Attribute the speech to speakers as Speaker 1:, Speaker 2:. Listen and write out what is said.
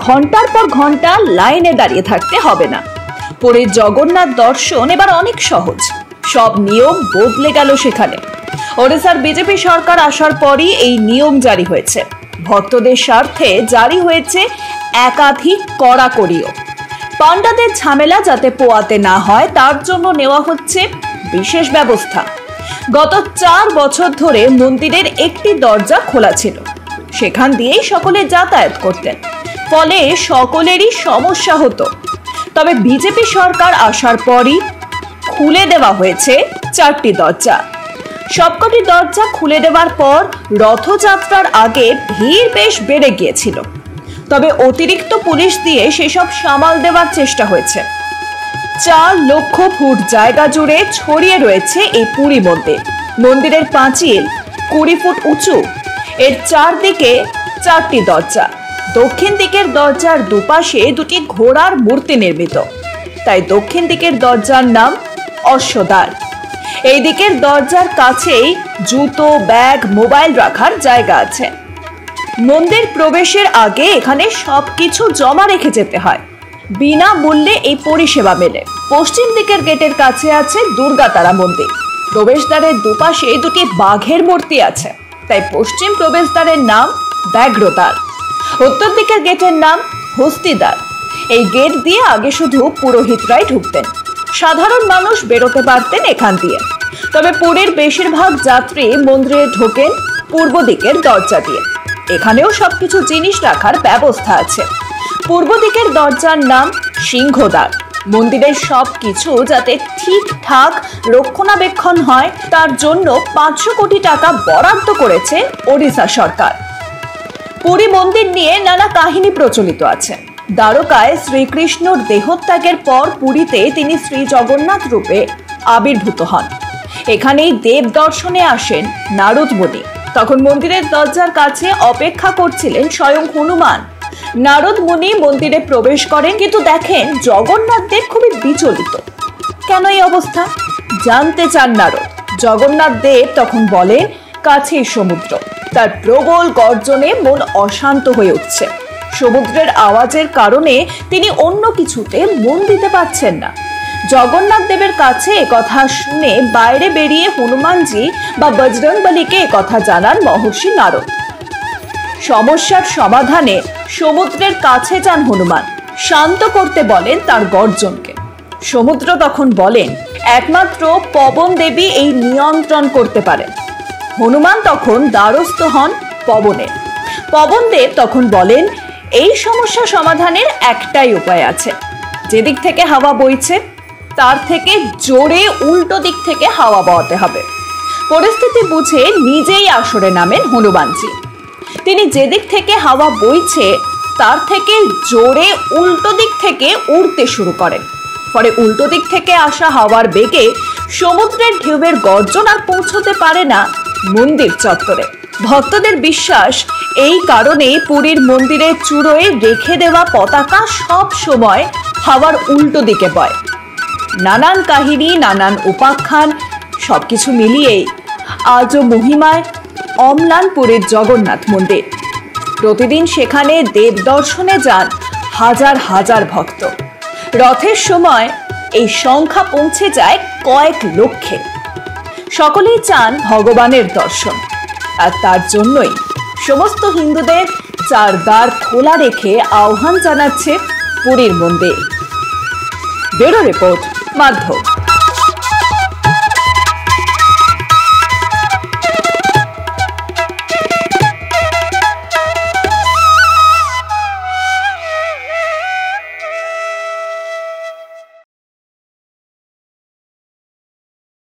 Speaker 1: ঘন্টার পর ঘন্টা লাইনে দাঁড়িয়ে থাকতে হবে না। পুরীর জগন্নাথ দর্শন এবার অনেক সহজ, সব নিয়ম বদলে গেল সেখানে। ওড়িশার বিজেপি সরকার আসার পরই এই নিয়ম জারি হয়েছে। ভক্তদের স্বার্থে জারি হয়েছে একাধিক কড়াকড়িও। পান্ডাদের ঝামেলা যাতে পোয়াতে না হয় তার জন্য নেওয়া হচ্ছে বিশেষ ব্যবস্থা। গত 4 বছর ধরে মন্দিরের একটি দরজা খোলা ছিল, সেখান দিয়েই সকলে যাতায়াত করতেন, ফলে সকলেরই সমস্যা হতো। তবে বিজেপি সরকার আসার পরই খুলে দেওয়া হয়েছে 4টি দরজা। সবকটি দরজা খুলে দেওয়ার পর রথযাত্রার আগে ভিড় বেশ বেড়ে গিয়েছিল, তবে অতিরিক্ত পুলিশ দিয়ে সেসব সামাল দেওয়ার চেষ্টা হয়েছে। 4 লক্ষ ফুট জায়গা জুড়ে ছড়িয়ে রয়েছে এই পুরী মন্দির। মন্দিরের পাঁচিল 20 ফুট উঁচু, এর চারদিকে 4টি দরজা। দক্ষিণ দিকের দরজার দুপাশে 2টি ঘোড়ার মূর্তি নির্মিত, তাই দক্ষিণ দিকের দরজার নাম অশ্বদ্বার। এই দিকের দরজার কাছেই জুতো, ব্যাগ, মোবাইল রাখার জায়গা আছে। মন্দির প্রবেশের আগে এখানে সবকিছু জমা রেখে যেতে হয়, বিনামূল্যে এই পরিষেবা মেলে। পশ্চিম দিকের গেটের কাছে আছে দুর্গাতারা মন্দির। প্রবেশদ্বারের দুপাশে 2টি বাঘের মূর্তি আছে, তাই পশ্চিম প্রবেশদ্বারের নাম ব্যাঘ্রদ্বার। উত্তর দিকের গেটের নাম হস্তিদ্বার। এই গেট দিয়ে আগে শুধু পুরোহিতরাই ঢুকতেন, সাধারণ মানুষ বেরোতে পারতেন এখান দিয়ে। তবে পুরীর বেশিরভাগ যাত্রী মন্দিরে ঢোকেন পূর্ব দিকের দরজা দিয়ে। এখানেও সবকিছু জিনিস রাখার ব্যবস্থা আছে। পূর্ব দিকের দরজার নাম সিংহদ্বার। মন্দিরের সবকিছু যাতে ঠিকঠাক রক্ষণাবেক্ষণ হয় তার জন্য 500 কোটি টাকা বরাদ্দ করেছে ওড়িশা সরকার। পুরী মন্দির নিয়ে নানা কাহিনী প্রচলিত আছে। দ্বারকায় শ্রীকৃষ্ণর দেহত্যাগের পর পুরীতে তিনি শ্রী জগন্নাথ রূপে আবির্ভূত হন। এখানেই দেব দর্শনে আসেন নারদ মুনি। তখন মন্দিরের দরজার কাছে অপেক্ষা করছিলেন স্বয়ং হনুমান। নারদ মুনি মন্দিরে প্রবেশ করেন, কিন্তু দেখেন জগন্নাথ দেব খুবই বিচলিত। কেন এই অবস্থা জানতে চান নারদ। জগন্নাথ দেব তখন বলেন, কাছেই সমুদ্র। তার প্রবল গর্জনে মন অশান্ত হয়ে উঠছে। সমুদ্রের আওয়াজের কারণে তিনি অন্য কিছুতে মন দিতে পারছেন না। জগন্নাথ দেবের কাছে একথা শুনে বাইরে বেরিয়ে হনুমানজি বা বজরংবলীকে একথা জানান মহর্ষি নারদ। সমস্যার সমাধানে সমুদ্রের কাছে যান হনুমান, শান্ত করতে বলেন তার গর্জনকে। সমুদ্র তখন বলেন, একমাত্র পবন দেবী এই নিয়ন্ত্রণ করতে পারেন। হনুমান তখন দ্বারস্থ হন পবনের। পবন দেব তখন বলেন, এই সমস্যা সমাধানের একটাই উপায় আছে। যেদিক থেকে হাওয়া বইছে তার থেকে জোরে উল্টো দিক থেকে হাওয়া বওয়াতে হবে। পরিস্থিতি বুঝে নিজেই আসরে নামেন হনুমানজি। তিনি যেদিক থেকে হাওয়া বইছে তার থেকে জোরে উল্টো দিক থেকে উড়তে শুরু করেন। ফলে উল্টো দিক থেকে আসা হাওয়ার বেগে সমুদ্রের ঢেউয়ের গর্জন আর পৌঁছতে পারে না মন্দির চত্বরে। ভক্তদের বিশ্বাস, এই কারণে পুরীর মন্দিরের চূড়োয় রেখে দেওয়া পতাকা সব সময় হাওয়ার উল্টো দিকে বয়। নানান কাহিনী, নানান উপাখ্যান, সবকিছু মিলিয়েই আজও মহিমায় অম্লান পুরীর জগন্নাথ মন্দির। প্রতিদিন সেখানে দেব দর্শনে যান হাজার হাজার ভক্ত। রথের সময় এই সংখ্যা পৌঁছে যায় কয়েক লক্ষে। সকলেই চান ভগবানের দর্শন, আর তার জন্যই সমস্ত হিন্দুদের 4 দ্বার খোলা রেখে আহ্বান জানাচ্ছে পুরীর মন্দির। ব্যুরো রিপোর্ট, মাধ্যম।